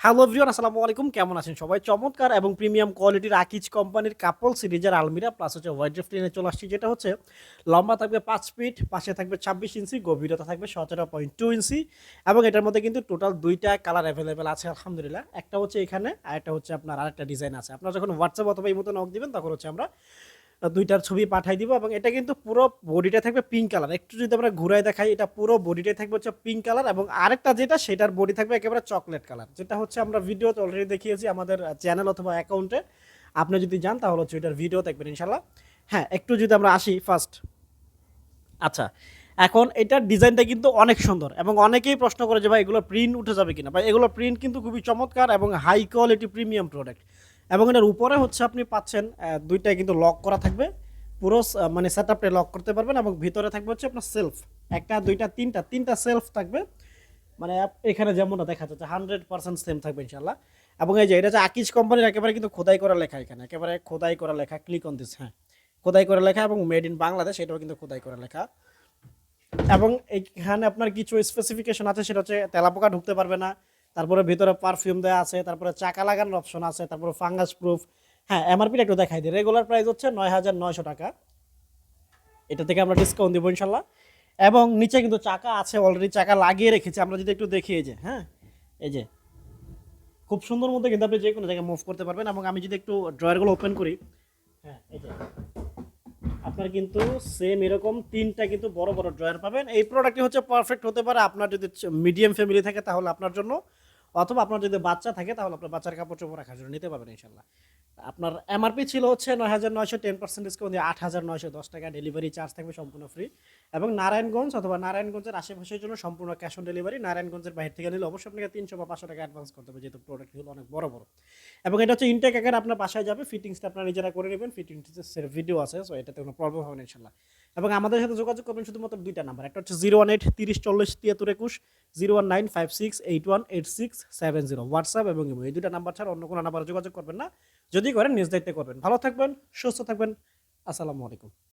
Hello everyone, আসসালামু আলাইকুম। কেমন আছেন সবাই? চমৎকার এবং প্রিমিয়াম কোয়ালিটির আকিজ কোম্পানির কাপল সিরিজের আলমিরা প্লাস হচ্ছে ওয়াইড্রেফ নিয়ে চলে আসছি, যেটা হচ্ছে লম্বা থাকবে ৫ ফিট, পাশে থাকবে ২৬ ইঞ্চি, গভীরতা থাকবে ১৭.২ ইঞ্চি এবং এটার মধ্যে কিন্তু টোটাল ২টা কালার অ্যাভেলেবেল আছে আলহামদুলিল্লাহ। একটা হচ্ছে এখানে আর একটা হচ্ছে আপনার আরেকটা ডিজাইন আছে। আপনারা যখন হোয়াটসঅ্যাপ অথবা ইমোতে নক দিবেন তখন হচ্ছে আমরা ২টার ছবি পাঠাই দিব এবং এটা কিন্তু পুরো বডিটা থাকবে পিঙ্ক কালার। একটু যদি আমরা ঘুরায় দেখাই, এটা পুরো বডিটাই থাকবে হচ্ছে পিঙ্ক কালার এবং আরেকটা যেটা সেটার বডি থাকবে একেবারে চকলেট কালার, যেটা হচ্ছে আমরা ভিডিওতে অলরেডি দেখিয়েছি আমাদের চ্যানেল অথবা অ্যাকাউন্টে। আপনি যদি যান তাহলে হচ্ছে ওইটার ভিডিও দেখবেন ইনশাল্লাহ। হ্যাঁ, একটু যদি আমরা আসি ফার্স্ট। আচ্ছা, এখন এটার ডিজাইনটা কিন্তু অনেক সুন্দর এবং অনেকেই প্রশ্ন করে যে ভাই এগুলো প্রিন্ট উঠে যাবে কিনা। ভাই এগুলো প্রিন্ট কিন্তু খুবই চমৎকার এবং হাই কোয়ালিটি প্রিমিয়াম প্রোডাক্ট এবং এটার উপরে হচ্ছে আপনি পাচ্ছেন দুইটাই কিন্তু লক করা থাকবে। পুরো মানে সেট আপটা লক করতে পারবেন এবং ভিতরে থাকবে হচ্ছে আপনার সেলফ। একটা দুইটা তিনটা সেলফ থাকবে। মানে এখানে যেমনটা দেখা যাচ্ছে 100% সেম থাকবে ইনশাল্লাহ। এবং এই যে এটা হচ্ছে আকিজ কোম্পানির একেবারে কিন্তু খোদাই করা লেখা, এখানে একেবারে খোদাই করা লেখা, ক্লিক অন দিস। হ্যাঁ, খোদাই করা লেখা এবং মেড ইন বাংলাদেশ, এটাও কিন্তু খোদাই করা লেখা। এবং এইখানে আপনার কিছু স্পেসিফিকেশন আছে, সেটা হচ্ছে তেলাপোকা ঢুকতে পারবে না, তারপরে ভিতরে পারফিউম দেওয়া আছে, তারপরে চাকা লাগানোর অপশন আছে, তারপরে ফাঙ্গাস প্রুফ। হ্যাঁ, এমআরপিটা একটু দেখাই দিই। রেগুলার প্রাইস হচ্ছে ৯,৯০০ টাকা, এটা থেকে আমরা ডিসকাউন্ট দেবো ইনশাল্লাহ। এবং নিচে কিন্তু চাকা আছে, অলরেডি চাকা লাগিয়ে রেখেছি। আমরা যদি একটু দেখি, এই যে হ্যাঁ, এই যে খুব সুন্দর মধ্যে কিন্তু আপনি যে কোনো জায়গায় মুভ করতে পারবেন। এবং আমি যদি একটু ড্রয়ারগুলো ওপেন করি, হ্যাঁ এই যে আপনার কিন্তু সেম এরকম তিনটা কিন্তু বড় বড় ড্রয়ার পাবেন। এই প্রোডাক্টটি হচ্ছে পারফেক্ট হতে পারে আপনার যদি মিডিয়াম ফ্যামিলি থাকে তাহলে আপনার জন্য, অথবা আপনার যদি বাচ্চা থাকে তাহলে আপনার বাচ্চার কাপড় চোপড় রাখার জন্য নিতে পারবেন ইনশাল্লাহ। আপনার এমআরপি ছিল হচ্ছে ৯,৯০০, 10% ডিসকাউন্ট দিয়ে ৮,৯১০ টাকা। ডেলিভারি চার্জ থাকবে সম্পূর্ণ ফ্রি। এবং নারায়ণগঞ্জ অথবা নারায়ণগঞ্জের আশেপাশের জন্য সম্পূর্ণ ক্যাশ অন ডেলিভারি। নারায়ণগঞ্জের বাইরে থেকে নিলে অবশ্যই আপনাকে ৩০০ বা ৫০০ টাকা অ্যাডভান্স করতে হবে, যেহেতু প্রোডাক্টগুলো অনেক বড় বড়। এবং এটা হচ্ছে ইনটেক আকারে আপনার বাসায় যাবে, ফিটিংসটা আপনারা নিজেরা করে নেবেন। ফিটিংসের ভিডিও আছে, সো এটাতে কোনো প্রবলেম হবে না ইনশাল্লাহ। এবং আমাদের সাথে যোগাযোগ করবেন শুধুমাত্র দুইটা নাম্বার, একটা হচ্ছে 018 30 40 73 21, 01956818670, হোয়াটসঅ্যাপ এবং ইমো। এই দুইটা নাম্বার ছাড়া অন্য কোনো নাম্বারে যোগাযোগ করবেন না। যদি করেন নিজ দায়িত্বে করবেন। ভালো থাকবেন, সুস্থ থাকবেন। আসসালামু আলাইকুম।